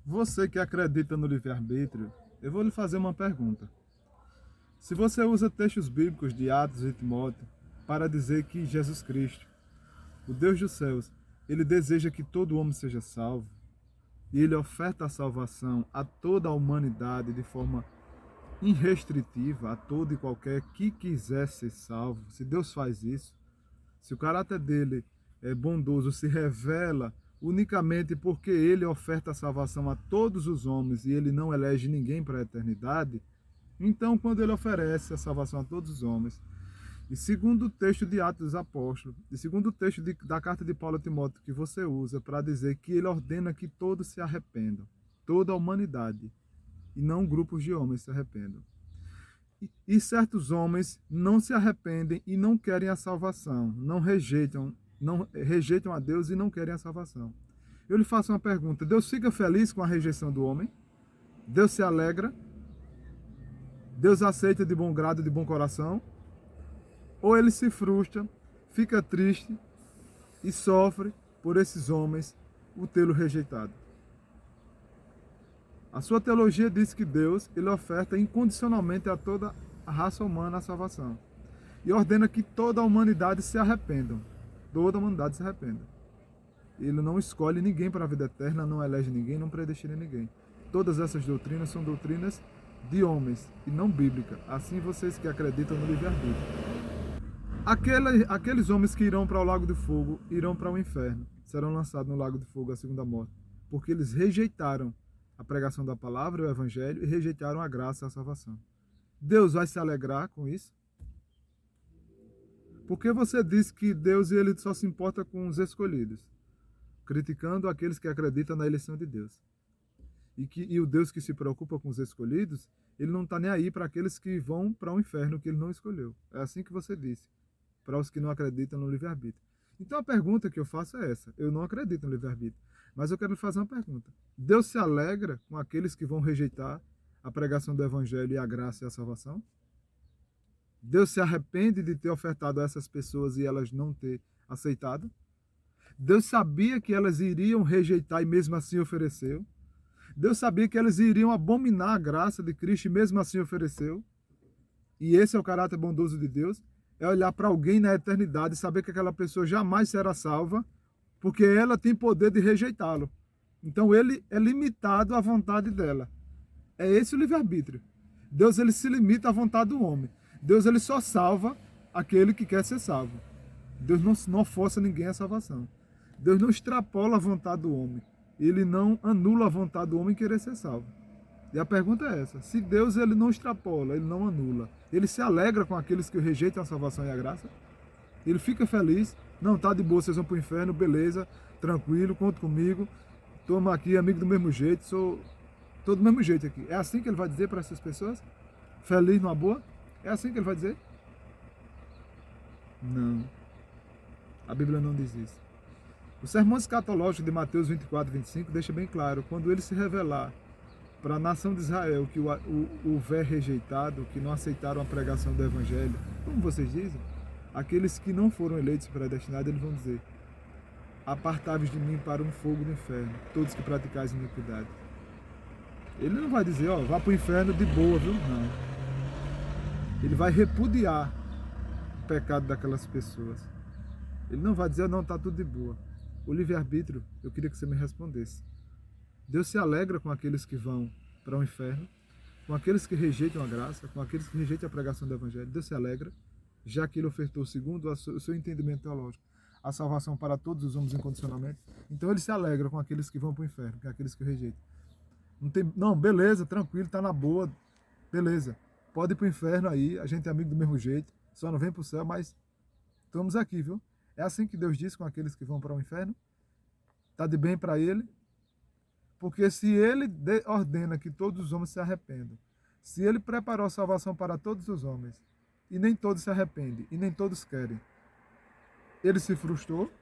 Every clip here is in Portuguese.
Você que acredita no livre-arbítrio, eu vou lhe fazer uma pergunta. Se você usa textos bíblicos de Atos e Timóteo para dizer que Jesus Cristo, o Deus dos céus, ele deseja que todo homem seja salvo, e ele oferta a salvação a toda a humanidade de forma irrestritiva, a todo e qualquer que quiser ser salvo. Se Deus faz isso, se o caráter dele é bondoso, se revela unicamente porque ele oferta a salvação a todos os homens e ele não elege ninguém para a eternidade, então quando ele oferece a salvação a todos os homens, e segundo o texto de Atos dos Apóstolos, e segundo o texto da carta de Paulo a Timóteo que você usa para dizer que ele ordena que todos se arrependam, toda a humanidade, e não grupos de homens se arrependam. E certos homens não se arrependem e não querem a salvação, não rejeitam a Deus e não querem a salvação. Eu lhe faço uma pergunta: Deus fica feliz com a rejeição do homem? Deus se alegra? Deus aceita de bom grado, de bom coração? Ou ele se frustra, fica triste e sofre por esses homens o tê-lo rejeitado? A sua teologia diz que Deus ele oferta incondicionalmente a toda a raça humana a salvação. E ordena que toda a humanidade se arrependa. Toda a humanidade se arrependa. Ele não escolhe ninguém para a vida eterna, não elege ninguém, não predestina ninguém. Todas essas doutrinas são doutrinas de homens e não bíblicas. Assim vocês que acreditam no livre-arbítrio. Aqueles homens que irão para o lago de fogo irão para o inferno. Serão lançados no lago de fogo, a segunda morte. Porque eles rejeitaram a pregação da palavra, o evangelho, e rejeitaram a graça e a salvação. Deus vai se alegrar com isso? Porque você diz que Deus ele só se importa com os escolhidos, criticando aqueles que acreditam na eleição de Deus. E o Deus que se preocupa com os escolhidos, ele não está nem aí para aqueles que vão para o inferno que ele não escolheu. É assim que você disse, para os que não acreditam no livre-arbítrio. Então a pergunta que eu faço é essa: eu não acredito no livre-arbítrio, mas eu quero lhe fazer uma pergunta. Deus se alegra com aqueles que vão rejeitar a pregação do evangelho e a graça e a salvação? Deus se arrepende de ter ofertado a essas pessoas e elas não ter aceitado? Deus sabia que elas iriam rejeitar e mesmo assim ofereceu? Deus sabia que elas iriam abominar a graça de Cristo e mesmo assim ofereceu? E esse é o caráter bondoso de Deus? É olhar para alguém na eternidade e saber que aquela pessoa jamais será salva, porque ela tem poder de rejeitá-lo. Então ele é limitado à vontade dela. É esse o livre-arbítrio. Deus ele se limita à vontade do homem. Deus ele só salva aquele que quer ser salvo. Deus não força ninguém à salvação. Deus não extrapola a vontade do homem. Ele não anula a vontade do homem querer ser salvo. E a pergunta é essa: se Deus ele não extrapola, ele não anula, ele se alegra com aqueles que rejeitam a salvação e a graça? Ele fica feliz? Não, tá de boa, vocês vão para o inferno, beleza, tranquilo, conta comigo, toma aqui, amigo do mesmo jeito, tô do mesmo jeito aqui. É assim que ele vai dizer para essas pessoas? Feliz numa boa? É assim que ele vai dizer? Não. A Bíblia não diz isso. O sermão escatológico de Mateus 24, 25 deixa bem claro: quando ele se revelar para a nação de Israel que houver rejeitado, que não aceitaram a pregação do evangelho, como vocês dizem, aqueles que não foram eleitos predestinados, eles vão dizer: apartai-vos de mim para um fogo do inferno, todos que praticais iniquidade. Ele não vai dizer, ó, vá para o inferno de boa, viu? Não. Ele vai repudiar o pecado daquelas pessoas. Ele não vai dizer, não, está tudo de boa. O livre-arbítrio, eu queria que você me respondesse. Deus se alegra com aqueles que vão para o inferno, com aqueles que rejeitam a graça, com aqueles que rejeitam a pregação do evangelho. Deus se alegra, já que ele ofertou, segundo o seu entendimento teológico, a salvação para todos os homens incondicionalmente. Então ele se alegra com aqueles que vão para o inferno, com aqueles que rejeitam. Não, beleza, tranquilo, tá na boa, beleza. Pode ir para o inferno aí, a gente é amigo do mesmo jeito, só não vem para o céu, mas estamos aqui, viu? É assim que Deus diz com aqueles que vão para o inferno? Tá de bem para ele? Porque se ele ordena que todos os homens se arrependam, se ele preparou a salvação para todos os homens, e nem todos se arrependem, e nem todos querem, ele se frustrou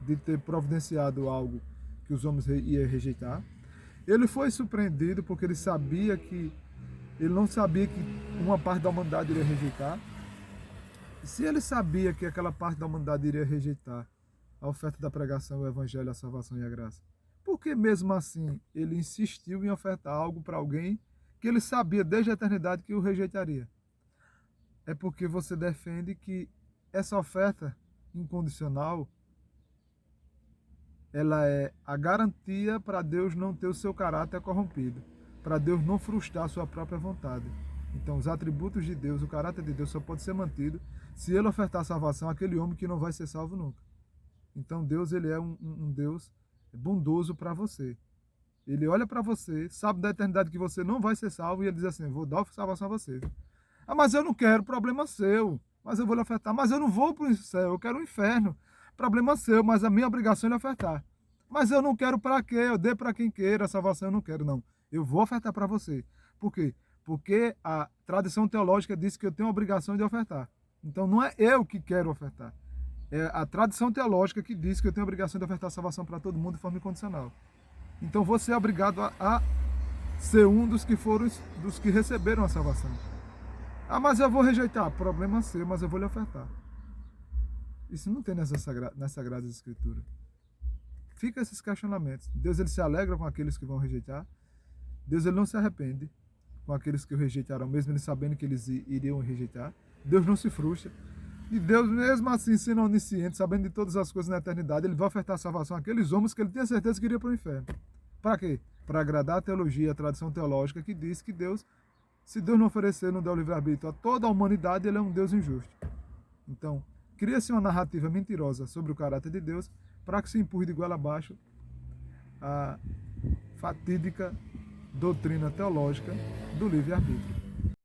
de ter providenciado algo que os homens iam rejeitar. Ele foi surpreendido porque ele não sabia que uma parte da humanidade iria rejeitar. E se ele sabia que aquela parte da humanidade iria rejeitar a oferta da pregação, o evangelho, a salvação e a graça, Porque mesmo assim ele insistiu em ofertar algo para alguém que ele sabia desde a eternidade que o rejeitaria? É porque você defende que essa oferta incondicional ela é a garantia para Deus não ter o seu caráter corrompido, para Deus não frustrar a sua própria vontade. Então, os atributos de Deus, o caráter de Deus só pode ser mantido se ele ofertar salvação àquele homem que não vai ser salvo nunca. Então, Deus ele é um Deus bondoso para você. Ele olha para você, sabe da eternidade que você não vai ser salvo e ele diz assim, vou dar salvação a você. Ah, mas eu não quero, problema seu. Mas eu vou lhe ofertar. Mas eu não vou para o céu, eu quero o inferno. Problema seu, mas a minha obrigação é lhe ofertar. Mas eu não quero para quê? Eu dei para quem queira, a salvação eu não quero, não. Eu vou ofertar para você. Por quê? Porque a tradição teológica diz que eu tenho a obrigação de ofertar. Então não é eu que quero ofertar. É a tradição teológica que diz que eu tenho a obrigação de ofertar a salvação para todo mundo de forma incondicional. Então você é obrigado a ser um dos que receberam a salvação. Ah, mas eu vou rejeitar. Problema seu, mas eu vou lhe ofertar. Isso não tem nas Sagradas Escrituras. Fica esses questionamentos. Deus ele se alegra com aqueles que vão rejeitar. Deus ele não se arrepende com aqueles que o rejeitaram, mesmo ele sabendo que eles iriam rejeitar. Deus não se frustra. E Deus, mesmo assim, sendo onisciente, sabendo de todas as coisas na eternidade, ele vai ofertar a salvação àqueles homens que ele tinha certeza que iriam para o inferno. Para quê? Para agradar a teologia, a tradição teológica que diz que Deus, se Deus não oferecer, não der o livre-arbítrio a toda a humanidade, ele é um Deus injusto. Então, cria-se uma narrativa mentirosa sobre o caráter de Deus para que se empurre de goela abaixo a fatídica doutrina teológica do livre-arbítrio.